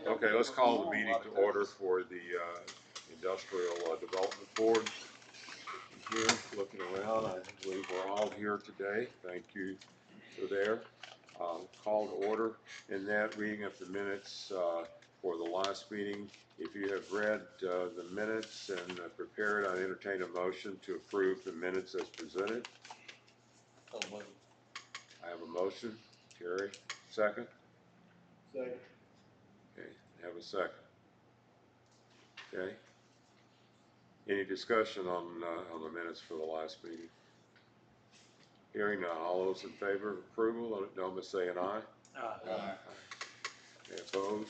Okay, let's call the meeting to order for the Industrial Development Board. Here, looking around, I believe we're all here today. Thank you for there. Call to order. In that, reading of the minutes for the last meeting. If you have read the minutes and prepared, I entertain a motion to approve the minutes as presented. I have a motion. Terry, second? Second. Okay, have a second. Okay. Any discussion on the minutes for the last meeting? Hearing none, all those in favor of approval, let it know by saying aye. Aye. Any opposed?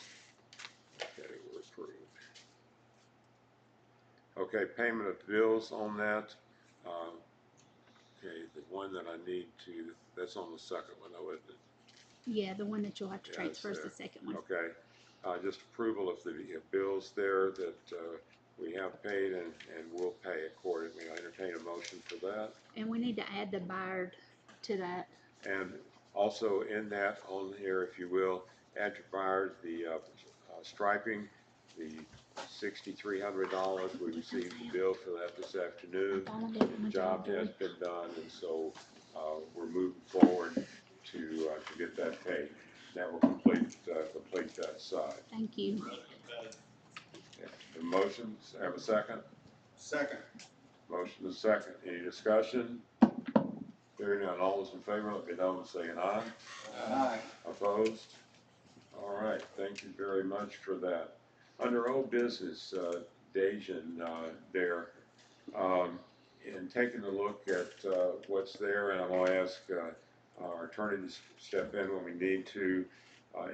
Okay, we're approved. Okay, payment of bills on that. Okay, the one that I need to, that's on the second one though, isn't it? Yeah, the one that you'll have to Yeah, transfer is it's the there. second one. Okay, just approval of the bills there that we have paid and will pay accordingly. I entertain a motion for that. And we need to add the Byard to that. And also in that, on here, if you will, add to Byard the striping, the $6,300. We received the bill for that this afternoon. The job has been done, and so we're moving forward to get that paid. That will complete that side. Thank you. Yeah. The motions, have a second? Second. Motion is second. Any discussion? Hearing none, all those in favor, let me know by saying aye. Aye. Opposed? All right, thank you very much for that. Under old business, Dejan there, in taking a look at what's there, and I'm going to ask our attorney to step in when we need to.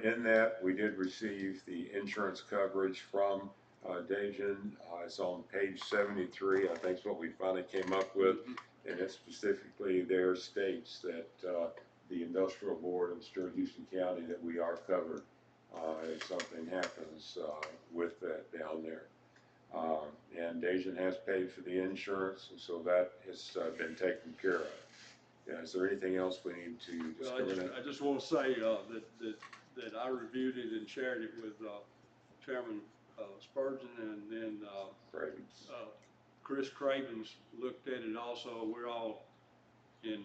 In that, we did receive the insurance coverage from Dejan. It's on page 73. I think it's what we finally came up with. And it specifically there states that the industrial board of Stewart-Houston County that we are covered if something happens with that down there. And Dejan has paid for the insurance, and so that has been taken care of. Yeah, is there anything else we need to discriminate? Well, I just want to say that I reviewed it and shared it with Chairman Spurgeon, and then Chris Cravens looked at it also. We're all in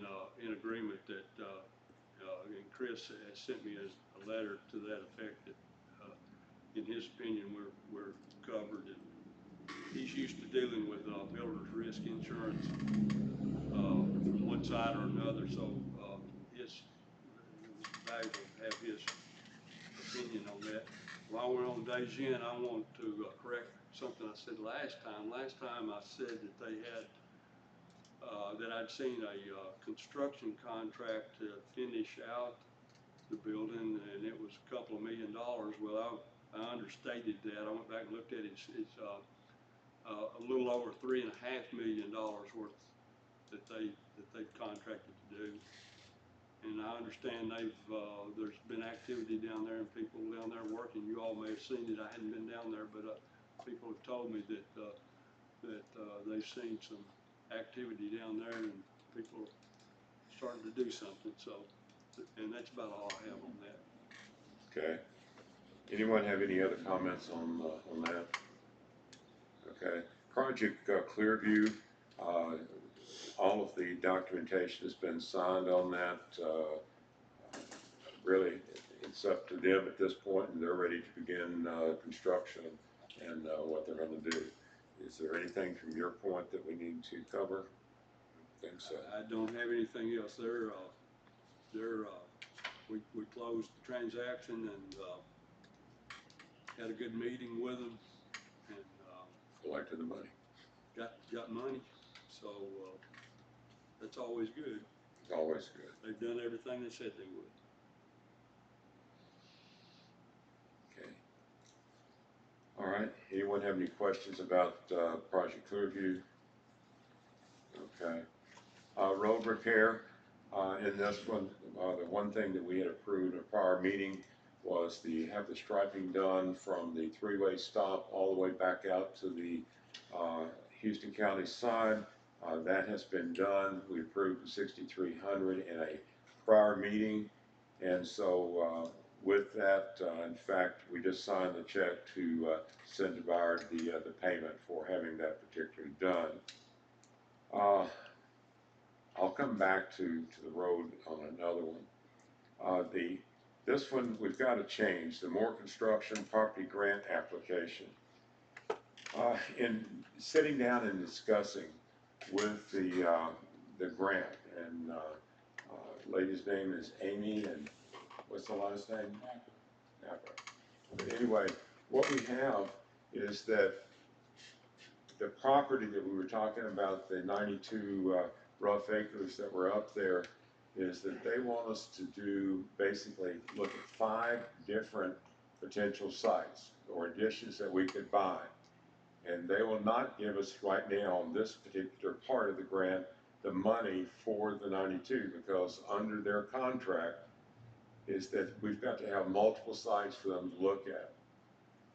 agreement that, and Chris has sent me a letter to that effect that, in his opinion, we're covered. And he's used to dealing with builder's risk insurance from one side or another, so it's valuable to have his opinion on that. While we're on Dejan, I want to correct something I said last time. Last time I said that they had, that I'd seen a construction contract to finish out the building, and it was a couple of $1 million. Well, I understated that. I went back and looked at it. It's a little over $3.5 million worth that they've contracted to do. And I understand there's been activity down there and people down there working. You all may have seen it. I hadn't been down there, but people have told me that they've seen some activity down there and people starting to do something. So, and that's about all I have on that. Okay. Anyone have any other comments on that? Okay. Project Clearview. All of the documentation has been signed on that. Really, it's up to them at this point, and they're ready to begin construction and what they're going to do. Is there anything from your point that we need to cover? I think so. I don't have anything else. We closed the transaction and had a good meeting with them, and Collected the money. Got money. So that's always good. It's always good. They've done everything they said they would. Okay. All right. Anyone have any questions about Project Clearview? Okay. Road repair. In this one, the one thing that we had approved in a prior meeting was have the striping done from the three-way stop all the way back out to the Houston County side. That has been done. We approved the $6,300 in a prior meeting, and so with that, in fact, we just signed the check to send to Bard the payment for having that particularly done. I'll come back to the road on another one. This one, we've got to change, the more construction property grant application. In sitting down and discussing with the grant, and lady's name is Amy, and what's the last name? Napa. But anyway, what we have is that the property that we were talking about, the 92 rough acres that were up there, is that they want us to do, basically look at 5 different potential sites or additions that we could buy. And they will not give us right now on this particular part of the grant the money for the 92, because under their contract is that we've got to have multiple sites for them to look at.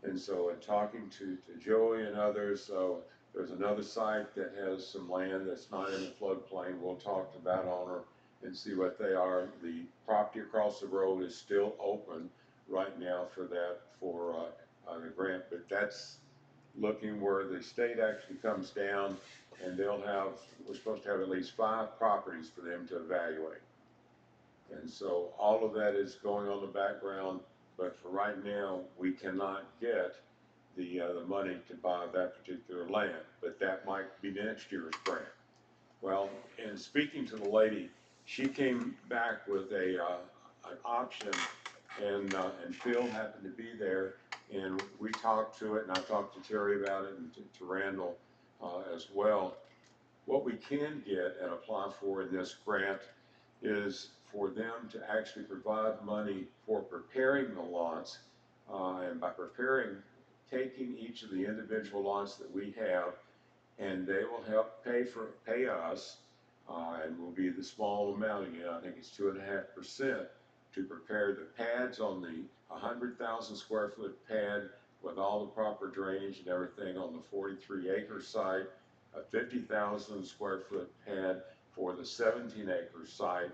And so in talking to Joey and others, so there's another site that has some land that's not in the floodplain. We'll talk to that owner and see what they are. The property across the road is still open right now for that, for the grant, but that's looking where the state actually comes down, and we're supposed to have at least 5 properties for them to evaluate. And so all of that is going on the background, but for right now, we cannot get the money to buy that particular land, but that might be next year's grant. Well, in speaking to the lady, she came back with an option, and Phil happened to be there, and we talked to it, and I talked to Terry about it, and to Randall as well. What we can get and apply for in this grant is for them to actually provide money for preparing the lots, and by preparing, taking each of the individual lots that we have, and they will help pay us, and will be the small amount again, I think it's 2.5%, to prepare the pads on the 100,000 square foot pad with all the proper drainage and everything on the 43 acre site, a 50,000 square foot pad for the 17 acre site,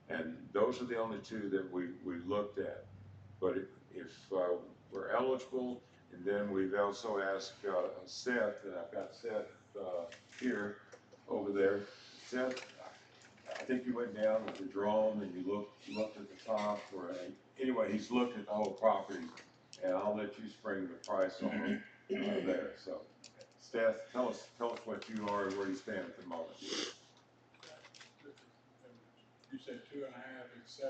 and those are the only 2 that we looked at. But if we're eligible, and then we've also asked Seth, and I've got Seth here, over there. Seth, I think you went down with the drone and you looked at the top, or anyway, he's looked at the whole property, and I'll let you spring the price on it there. So, Seth, tell us what you are and where you stand at the moment. You said 2.5, it's 7.5.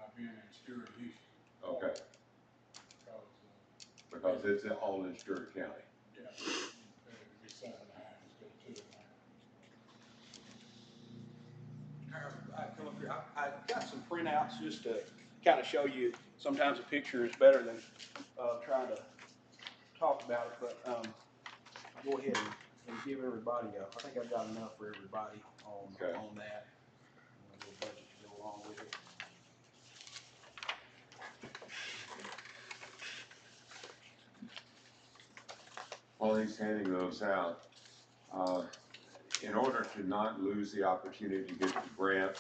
I've been in Stewart-Houston. Okay. Because it's all in Stewart County. Yeah, it'd be 7.5 instead of 2.5. I come up here. I got some printouts just to kind of show you. Sometimes a picture is better than trying to talk about it. But I'll go ahead and give everybody. I think I've got enough for everybody on that. And a little budget to go along with it. While he's handing those out, in order to not lose the opportunity to get the grant,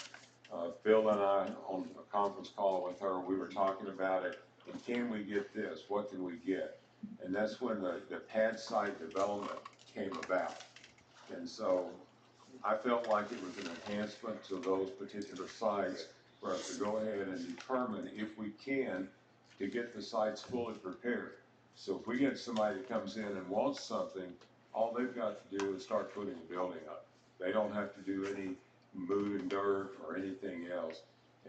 Phil and I, on a conference call with her, we were talking about it, and can we get this? What can we get? And that's when the pad site development came about. And so I felt like it was an enhancement to those particular sites for us to go ahead and determine if we can to get the sites fully prepared. So if we get somebody that comes in and wants something, all they've got to do is start putting the building up. They don't have to do any moving dirt or anything else.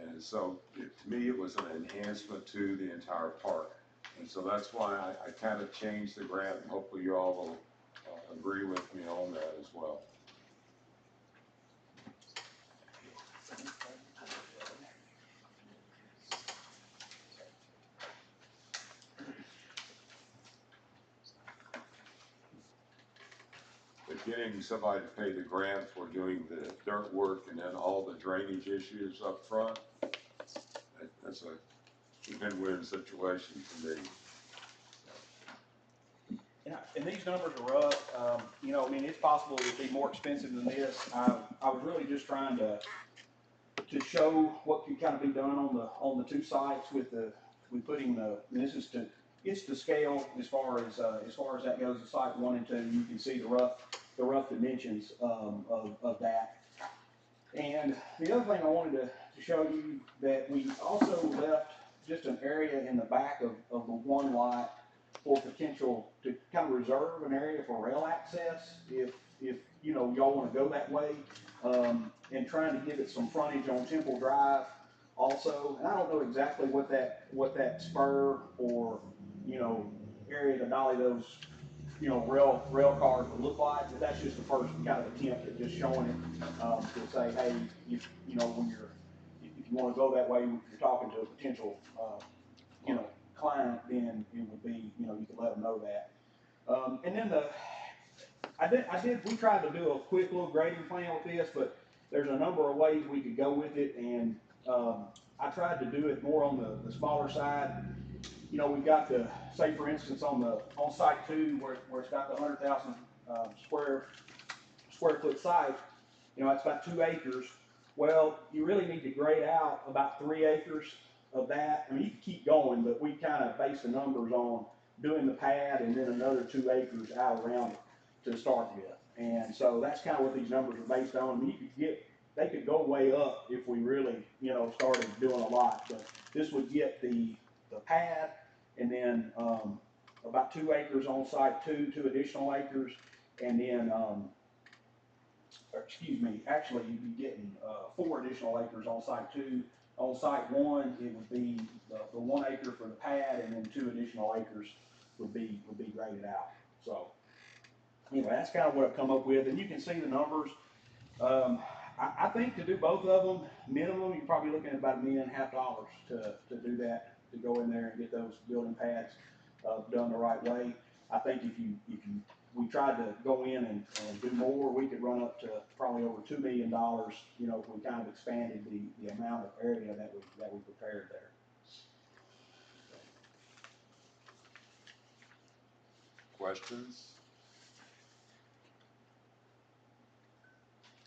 And so to me, it was an enhancement to the entire park. And so that's why I kind of changed the grant, and hopefully you all will agree with me on that as well. But getting somebody to pay the grant for doing the dirt work and then all the drainage issues up front, that's a win-win situation for me. Yeah, and these numbers are rough. You know, I mean, it's possible it would be more expensive than this. I was really just trying to show what could kind of be done on the 2 sites with the we put in the, and this is to, it's to scale as far as that goes, the site 1 and 2, you can see the rough dimensions, of that. And the other thing I wanted to show you, that we also left just an area in the back of the one lot for potential, to kind of reserve an area for rail access, if you know, y'all wanna go that way, and trying to give it some frontage on Temple Drive also. And I don't know exactly what that spur or, you know, area to dolly those, you know, rail cars would look like, but that's just the first kind of attempt at just showing it, to say, hey, if, you know, if you wanna go that way, if you're talking to a potential, you know, client, then it would be, you know, you could let them know that. And then we tried to do a quick little grading plan with this, but there's a number of ways we could go with it, and, I tried to do it more on the smaller side. You know, we've got the, say for instance, on site 2, where it's got the 100,000, square foot site, you know, that's about 2 acres. Well, you really need to grade out about 3 acres of that. I mean, you can keep going, but we kind of base the numbers on doing the pad and then another 2 acres out around it to start with. And so that's kind of what these numbers are based on. I mean, they could go way up if we really, you know, started doing a lot, but this would get the pad, and then, about 2 acres on site 2, 2 additional acres, and then, actually you'd be getting, 4 additional acres on site 2. On site 1, it would be the 1 acre for the pad, and then 2 additional acres would be graded out. So, anyway, that's kind of what I've come up with, and you can see the numbers. I think to do both of them, minimum, you're probably looking at about $1.5 million to do that, to go in there and get those building pads, done the right way. I think if we tried to go in and do more, we could run up to probably over $2 million, you know, if we kind of expanded the amount of area that we prepared there. Questions?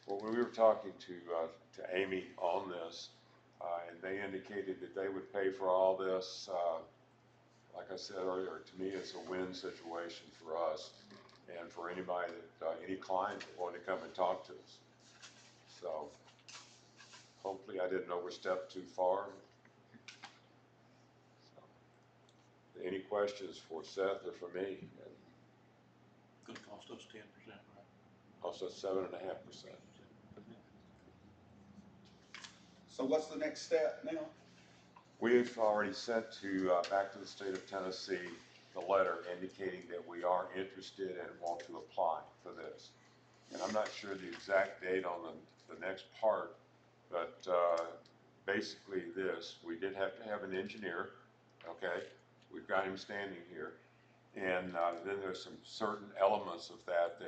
Well, we were talking to Amy on this, and they indicated that they would pay for all this. Like I said earlier, to me, it's a win situation for us and for anybody that, any client that wanted to come and talk to us. So hopefully I didn't overstep too far. So, any questions for Seth or for me? Gonna cost us 10%, right? Also 7.5%. So what's the next step now? We've already sent back to the state of Tennessee the letter indicating that we are interested and want to apply for this. And I'm not sure the exact date on the next part, but basically this, we did have to have an engineer, okay? We've got him standing here. And then there's some certain elements of that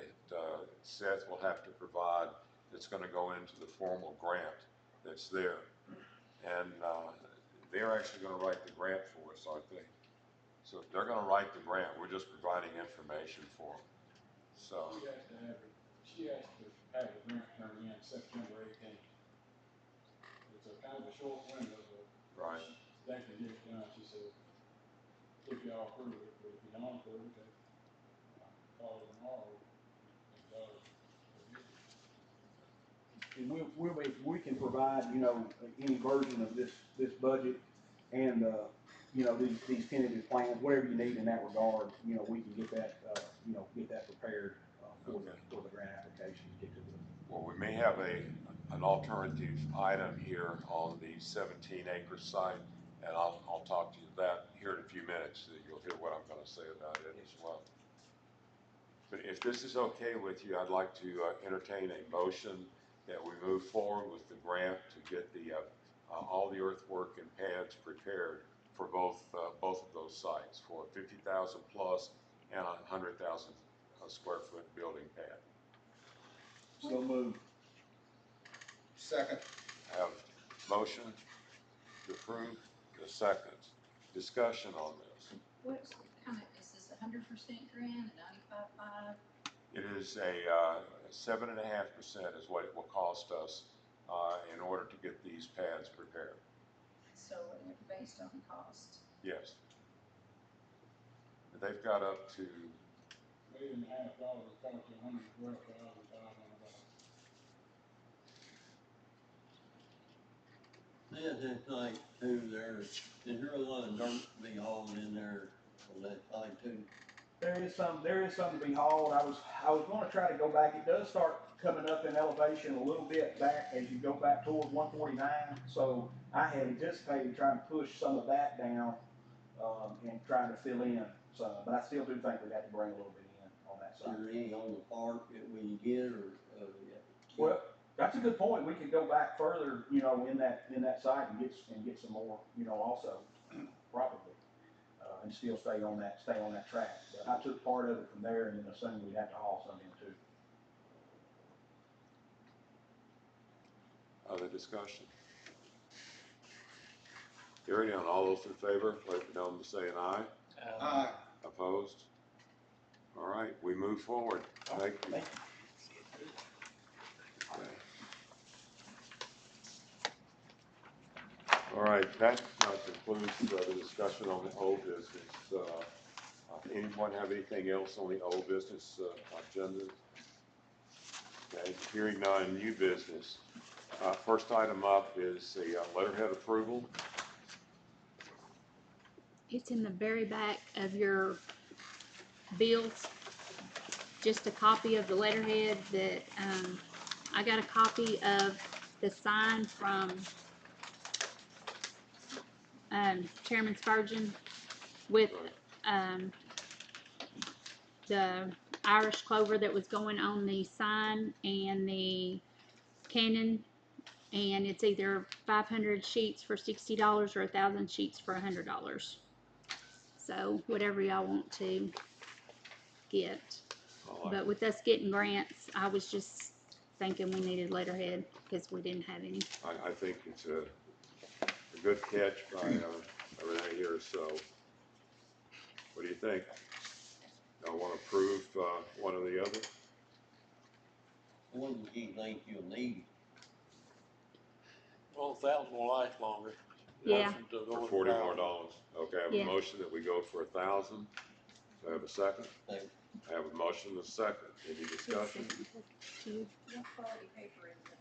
Seth will have to provide that's going to go into the formal grant that's there. And they're actually going to write the grant for us, aren't they? So they're going to write the grant. We're just providing information for them. So. She has to have the grant turned in September 18th. It's a kind of a short window, but Right. they can get it done. She said, if y'all approve it, but if you don't approve it, they call it tomorrow. And we can provide, you know, any version of this budget and, you know, these tentative plans, whatever you need in that regard, you know, we can get that, get that prepared, for the grant application to get to the. Well, we may have an alternative item here on the 17-acre site, and I'll talk to you that here in a few minutes, so you'll hear what I'm going to say about it as well. But if this is okay with you, I'd like to entertain a motion that we move forward with the grant to get the all the earthwork and pads prepared for both of those sites for 50,000 plus and a 100,000 square foot building pad. So moved. Second. I have motion to approve, the second. Discussion on this. What kind of, is this 100% grant, 95.5? It is a 7.5% is what it will cost us in order to get these pads prepared. So based on cost. Yes. They've got up to, $1.5 cost you $112,500. Then it's like, too, is there a lot of dirt to be hauled in there on that side too? There is some to be hauled. I was gonna try to go back. It does start coming up in elevation a little bit back as you go back toward 149. So I had anticipated trying to push some of that down, and trying to fill in some, but I still do think we'd have to bring a little bit in on that Is side. there any on the park that we get or, yeah? Well, that's a good point. We could go back further, you know, in that site and get some more, you know, also, probably. And still stay on that track. But I took part of it from there and then assumed we'd have to haul some in too. other discussion? Hearing none, all those in favor, let it be known by saying aye. Aye. Opposed? All right, we move forward. Thank you. Thank Okay. All right, that concludes the discussion on the old business. Anyone have anything else on the old business agenda? Okay, hearing none, new business. First item up is the letterhead approval. It's in the very back of your bills. Just a copy of the letterhead that, I got a copy of the sign from, Chairman Spurgeon with, the Irish clover that was going on the sign and the cannon, and it's either 500 sheets for $60 or 1,000 sheets for $100. So whatever y'all want to get. But with us getting grants, I was just thinking we needed letterhead because we didn't have any. I think it's a good catch by Renee here, so what do you think? Y'all want to approve one or the other? What do you think you'll need? Well, 1,000 will last longer. Yeah. Motion to go For with $40 more. 1,000. Okay, I have Yeah. a motion that we go for 1,000. Do I have a second? Second. I have a motion and a second. Any discussion? What quality paper is it?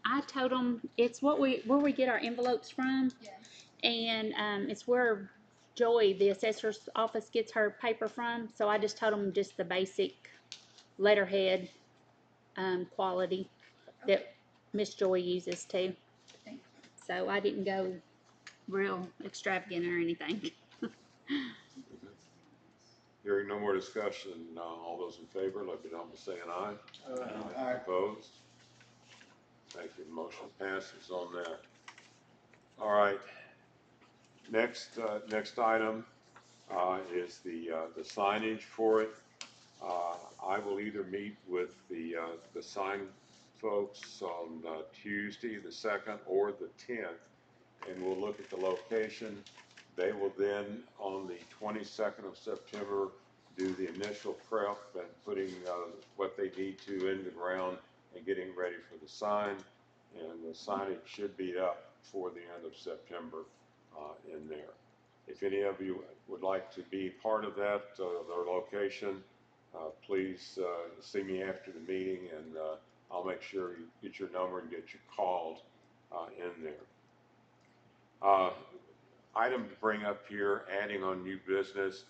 I told them it's where we get our envelopes from, Yeah. and it's where Joy, the assessor's office, gets her paper from. So I just told them just the basic letterhead quality that Miss Joy uses too. Thank you. So I didn't go real extravagant or anything. Hearing no more discussion, all those in favor, let me know by saying aye. Aye. Opposed? Thank you. Motion passes on that. All right. Next item is the signage for it. I will either meet with the sign folks on Tuesday, the 2nd, or the 10th, and we'll look at the location. They will then, on the 22nd of September, do the initial prep and putting what they need to in the ground and getting ready for the sign. And the signage should be up for the end of September in there. If any of you would like to be part of that, their location, please see me after the meeting, and I'll make sure you get your number and get you called in there. Item to bring up here, adding on new business.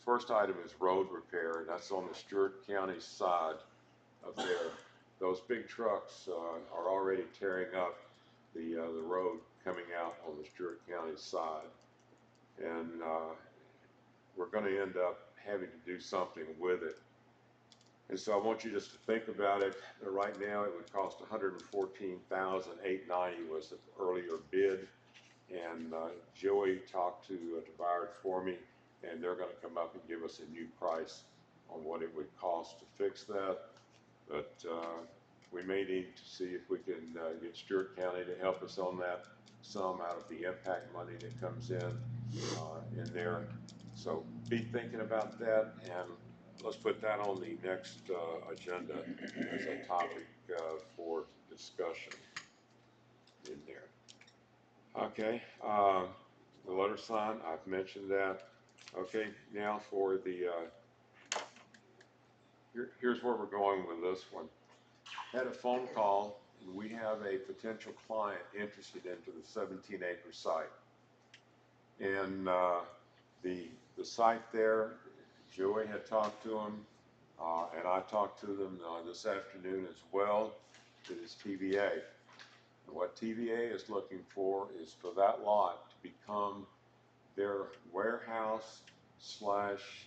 First item is road repair, and that's on the Stewart County side of there. Those big trucks are already tearing up the road coming out on the Stewart County side, and we're going to end up having to do something with it. And so I want you just to think about it. Right now, it would cost $114,890 was the earlier bid. And Joey talked to Bard for me, and they're going to come up and give us a new price on what it would cost to fix that. But we may need to see if we can get Stewart County to help us on that, some out of the impact money that comes in there. So be thinking about that, and let's put that on the next agenda as a topic for discussion in there. Okay. The letter sign, I've mentioned that. Okay, now for the, here's where we're going with this one. Had a phone call, and we have a potential client interested into the 17-acre site. And the site there, Joey had talked to him, and I talked to them this afternoon as well. It is TVA. And what TVA is looking for is for that lot to become their warehouse slash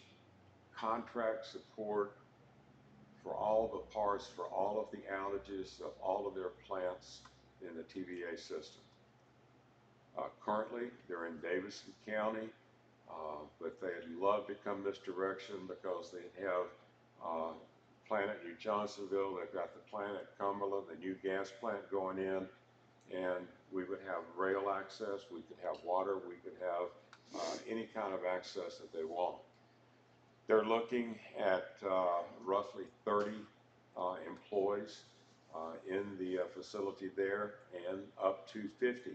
contract support for all the parts, for all of the outages of all of their plants in the TVA system. Currently, they're in Davidson County, but they'd love to come this direction because they have plant at New Johnsonville, they've got the plant at Cumberland, the new gas plant going in, and we would have rail access, we could have water, we could have any kind of access that they want. They're looking at roughly 30 employees in the facility there, and up to 50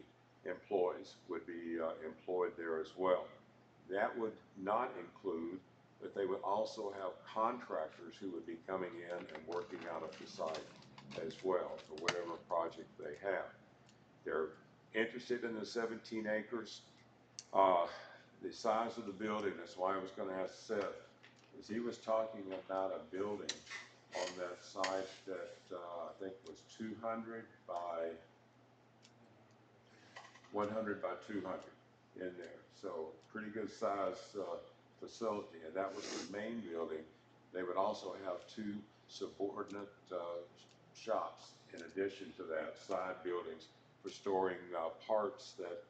employees would be employed there as well. That would not include that they would also have contractors who would be coming in and working out of the site as well for whatever project they have. They're interested in the 17 acres. The size of the building, that's why I was going to ask Seth, is he was talking about a building on that site that I think was 200 by 100 by 200 in there. So pretty good size facility, and that was the main building. They would also have two subordinate shops in addition to that, side buildings for storing parts that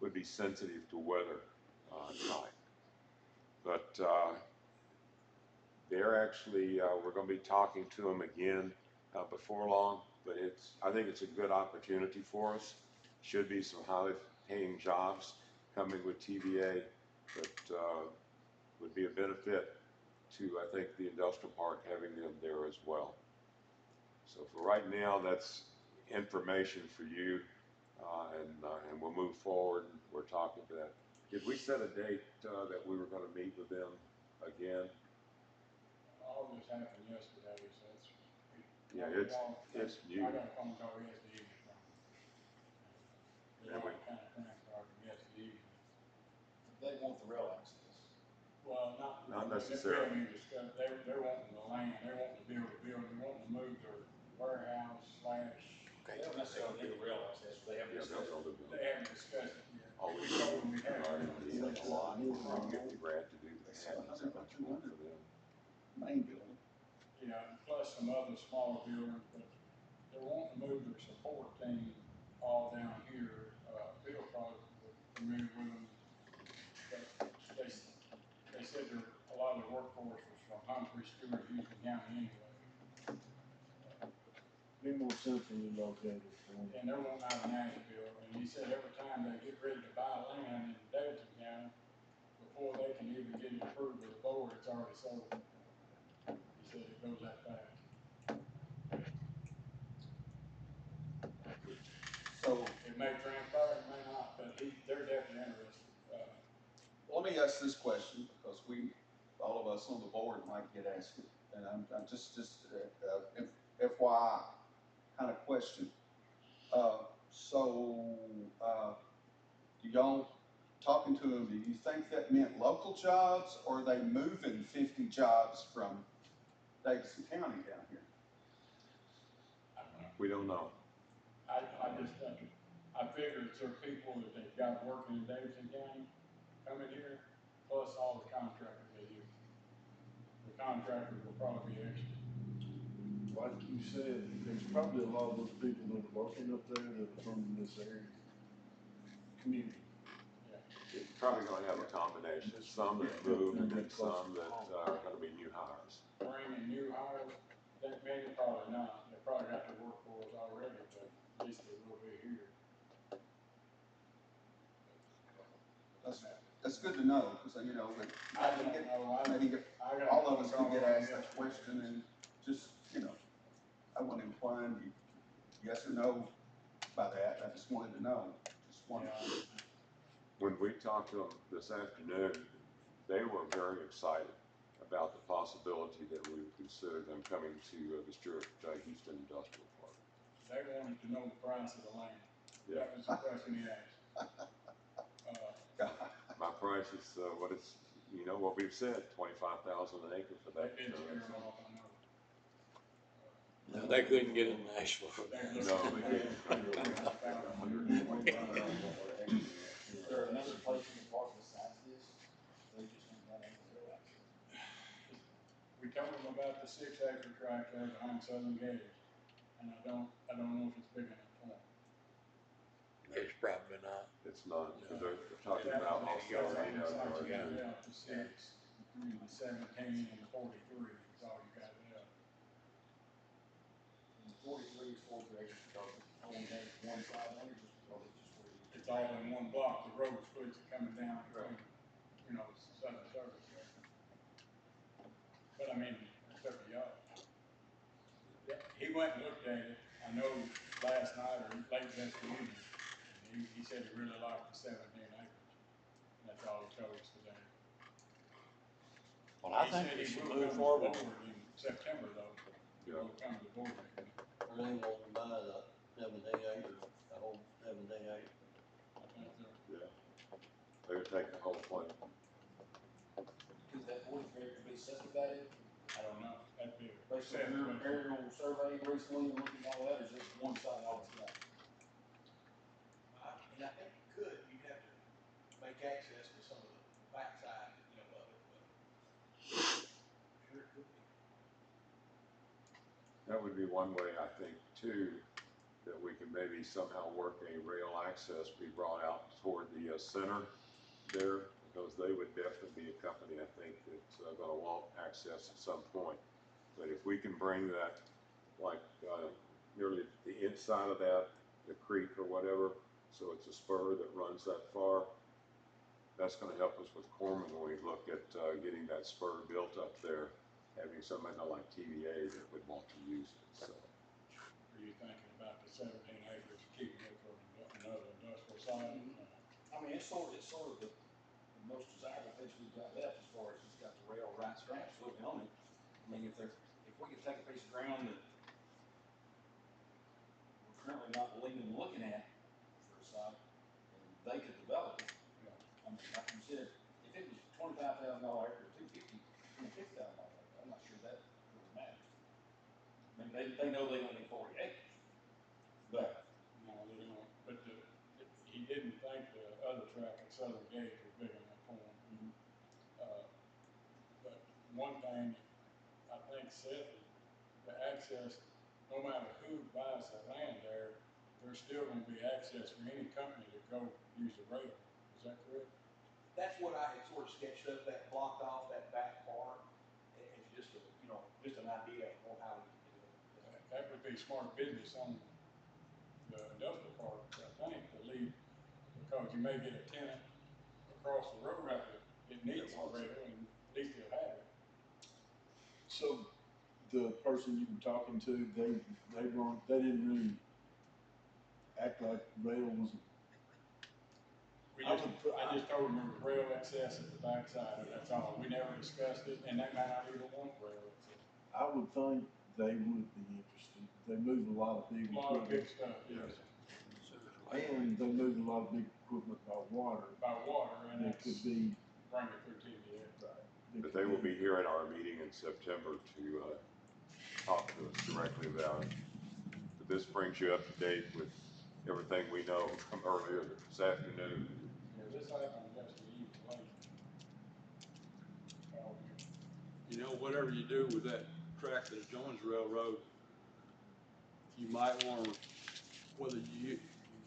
would be sensitive to weather type. But they're actually, we're going to be talking to them again before long, but I think it's a good opportunity for us. Should be some highly paying jobs coming with TVA that would be a benefit to, I think, the industrial park having them there as well. So for right now, that's information for you, and we'll move forward. We're talking to that. Did we set a date that we were going to meet with them again? All this happened yesterday, so it's. Yeah, it's new. I got a phone call yesterday evening from them. They all kind of transferred from yesterday evening. They want the rail access. Well, Not necessarily. They're wanting the land, they're wanting to build a building, they're wanting to move their warehouse slash. They don't necessarily need a rail access, they have Yeah, discussed. They haven't discussed it yet. Oh, We told them we had. We need a lot. We can get the grant to do that. Is that much more for them? Main building. Yeah, plus some other smaller buildings, but they're wanting to move their support team all down here. Bill probably familiar with them. But they said a lot of the workforce was from Humphrey, Stewart-Houston County anyway. Be more centrally located. And they're wanting out of Nashville, and he said every time they get ready to buy land in Davidson County, before they can even get it approved with the board, it's already sold. He said it goes that fast. So, It may transpire, it may not, but they're definitely interested. let me ask this question, because all of us on the board might get asked it, and I'm just FYI kind of question. Y'all talking to them, do you think that meant local jobs, or are they moving 50 jobs from Davidson County down here? I don't know. We don't know. I just think, I figure it's their people that they've got working in Davidson County coming here, plus all the contractors they use. The contractors will probably be extra. Like you said, there's probably a lot of those people that are working up there that are from this area, community. It's probably going to have a combination. Some that moved and then some that are going to be new hires. Bringing new hires, that many probably not. They probably got the workforce already, but at least they will be here. That's good to know, because I don't know. maybe all of us can get asked that question, and just, I wasn't inclined yes or no by that. I just wanted to know. when we talked to them this afternoon, they were very excited about the possibility that we would consider them coming to the Stewart-Houston Industrial Park. They wanted to know the price of the land. Yeah. That was the question he asked. My price is what it's, you know, what we've said, $25,000 an acre for that. They did scare them off, I know. No, they couldn't get in Nashville for that. No, they didn't. Is there another place in the park besides this? They just don't have any real access. We told them about the 6-acre tract there behind Southern Gate, and I don't know if it's big enough for them. It's probably not. It's not, because they're talking about also, you know, Yeah, the 6, between the 17 and the 43 is all you got left. And 43 is 43 acres because it only has one side on it, just because it's just where you. It's all in one block, the road splits it coming down between, you know, Southern Service there. But I mean, it's up to y'all. Yeah, he went and looked at it, I know last night or late yesterday, he said he really liked the 17 acres. That's all he told us today. Well, I think we should move forward. In September though, Yeah. he'll come to the board meeting. They want to buy the 17 acres, the whole 17 acres. I think so. Yeah. They would take the whole point. Could that 43 acre be subdivided? I don't know, that'd be. Based on your aerial survey recently and looking at all that, or is it one side all it's got? And I think you could, you'd have to make access to some of the backside, you know, of it, but sure it could be. That would be one way, I think, too, that we could maybe somehow work a rail access be brought out toward the center there, because they would definitely be a company, I think, that's going to want access at some point. But if we can bring that, like, nearly the inside of that, the creek or whatever, so it's a spur that runs that far, that's going to help us with Corman when we look at getting that spur built up there, having somebody like TVA that would want to use it. So. Are you thinking about the 17 acres, keeping it for another industrial site? I mean, it's sort of the most desirable place we've got left as far as it's got the rail right smack floating on it. I mean, if we could take a piece of ground that we're currently not legally looking at for a site, and they could develop it. Yeah. I mean, like you said, if it was $25,000 acre, $250,000 acre, I'm not sure that really matters. I mean, they know they only need 40 acres, but. No, they don't, but he didn't think the other track at Southern Gate was big enough for him. But one thing, I think Seth, the access, no matter who buys the land there, there's still gonna be access for any company to go use the rail, is that correct? That's what I had sort of sketched up, that blocked off that back part, as just a, you know, just an idea of how we can do it. That would be smart business on the industrial park, I think, to leave, because you may get a tenant across the road out there, it needs a rail, and at least they'll have it. So the person you were talking to, they didn't really act like rail was. I just told them there was rail access at the backside, and that's all, we never discussed it, and they might not even want rail access. I would think they would be interested. They move a lot of big A lot of big equipment. stuff, yes, And they move a lot of big equipment by water. by water, and That that's, could be. bring it through TVA. But they will be here at our meeting in September to talk to us directly about it. But this brings you up to date with everything we know from earlier this afternoon. Yeah, this happened yesterday evening, late. You know, whatever you do with that track that adjoins railroad, you might want to, whether you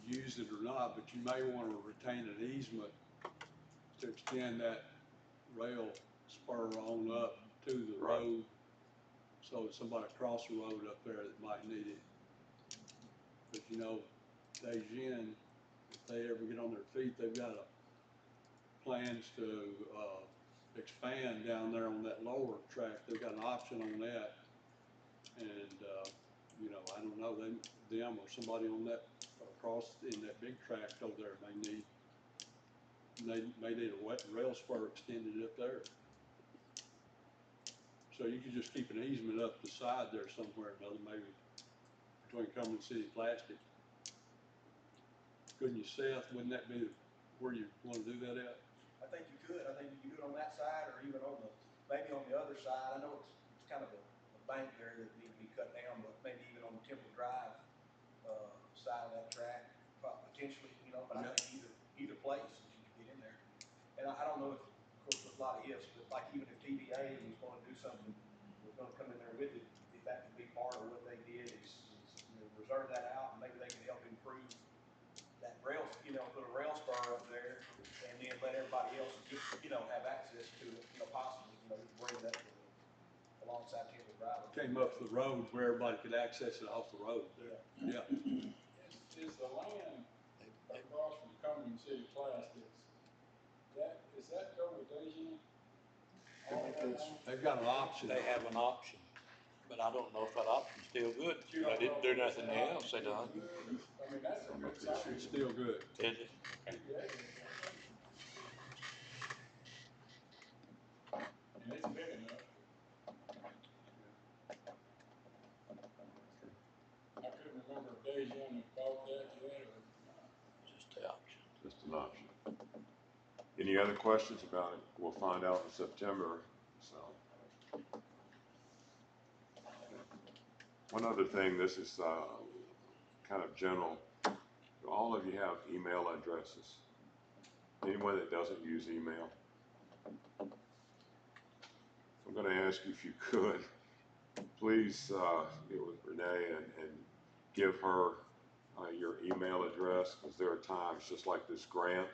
use it or not, but you may want to retain an easement to extend that rail spur on up to the Right. road, so that somebody across the road up there that might need it. But you know, Beijing, if they ever get on their feet, they've got plans to expand down there on that lower track. They've got an option on that, and you know, I don't know, them or somebody on that across in that big tract over there may need They need a wet rail spur extended up there. So you could just keep an easement up the side there somewhere or another, maybe between Cumberland City Plastic. Couldn't you, Seth, wouldn't that be where you wanna do that at? I think you could. I think you could do it on that side or even on the, maybe on the other side. I know it's kind of a bank there that needs to be cut down, but maybe even on the Temple Drive, side of that track, potentially, you know, but I think either place if you could get in there. And I don't know if, of course, there's a lot of ifs, but like even if TVA was gonna do something, was gonna come in there with it, if that could be part of what they did is you know, reserve that out and maybe they can help improve that rail, you know, put a rail spur up there and then let everybody else get, you know, have access to it, you know, possibly, you know, bring that alongside Temple Drive. Came up to the road where everybody could access it off the road. Yeah. Yeah. Is the land across from Cumberland City Plastics, is that go with Asian? They've got an option. They have an option, but I don't know if that option's still good. They didn't do nothing else, they done. I mean, that's a good size. It's still good. Is it? Okay. Yeah. And it's big enough. I couldn't remember if Dejan had bought that yet or not. Just the option. Just an option. Any other questions about it? We'll find out in September, so. One other thing, this is kind of general. All of you have email addresses. Anyone that doesn't use email? I'm going to ask you if you could, please get with Renee and give her your email address, because there are times, just like this grant,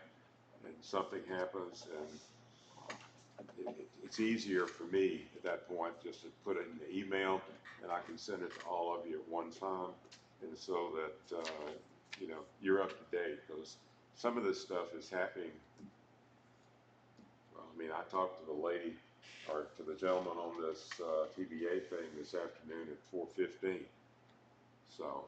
and something happens, and it's easier for me at that point just to put it in the email, and I can send it to all of you at one time, and so that you know, you're up to date, because some of this stuff is happening. Well, I mean, I talked to the lady, or to the gentleman on this TVA thing this afternoon at 4:15. So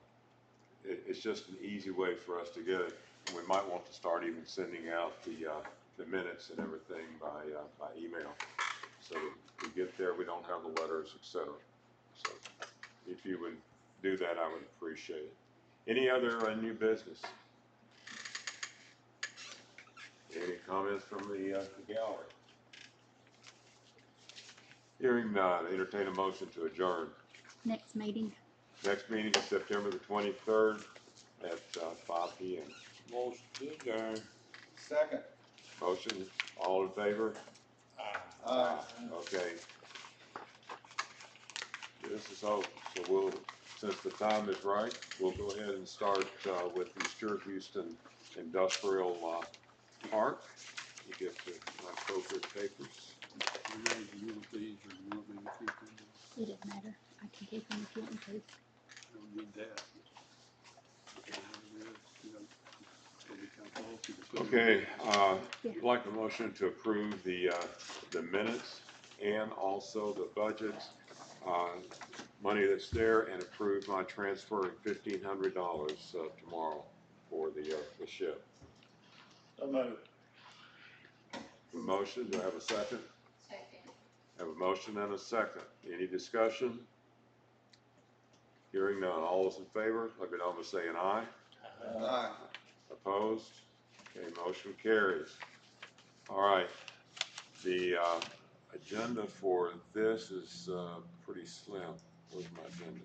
it's just an easy way for us to get it. We might want to start even sending out the minutes and everything by email, so that we get there, we don't have the letters, etc. So if you would do that, I would appreciate it. Any other new business? Any comments from the gallery? Hearing none, entertain a motion to adjourn. Next meeting. Next meeting is September the 23rd at 5 p.m. Motion to adjourn. Second. Motion, all in favor? Okay. This is over, so we'll, since the time is right, we'll go ahead and start with the Stewart-Houston Industrial Park. You get the appropriate papers. Renee, do you want these or do you want me to keep them? It doesn't matter. I can keep them if you want me to. I don't need that. Okay, I'd like a motion to approve the minutes and also the budget, money that's there, and approve my transferring $1,500 tomorrow for the ship. So moved. A motion, do I have a second? Second. I have a motion and a second. Any discussion? Hearing none. All those in favor, let me know by saying aye. Aye. Opposed? Okay, motion carries. All right, the agenda for this is pretty slim. Where's my agenda?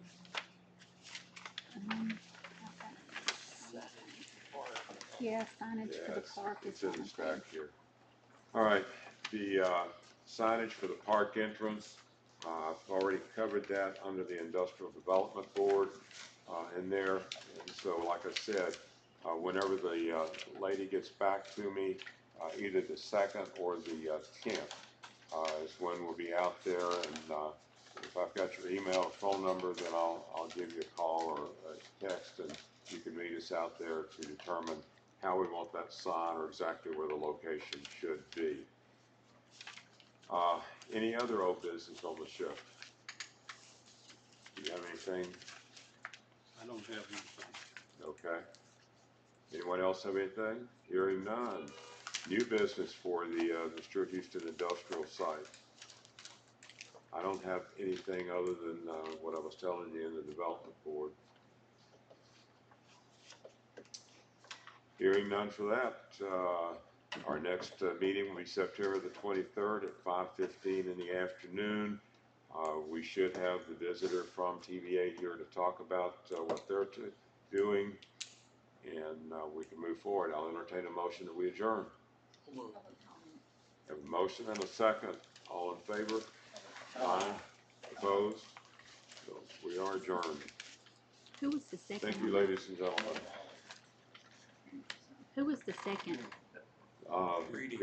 Yeah, signage for the Yes, park is it's in on the the stack page. here. All right, the signage for the park entrance, I've already covered that under the Industrial Development Board in there. And so, like I said, whenever the lady gets back to me, either the 2nd or the 10th is when we'll be out there. And if I've got your email or phone number, then I'll give you a call or a text, and you can meet us out there to determine how we want that sign or exactly where the location should be. Any other old business on the ship? Do you have anything? I don't have anything. Okay. Anyone else have anything? Hearing none. New business for the Stewart-Houston industrial site. I don't have anything other than what I was telling you in the development board. Hearing none for that, our next meeting will be September the 23rd at 5:15 in the afternoon. We should have the visitor from TVA here to talk about what they're doing, and we can move forward. I'll entertain a motion that we adjourn. Have a motion and a second. All in favor? Aye. Opposed? So we are adjourned. Who was the second? Thank you, ladies and gentlemen. Who was the second? Vicky.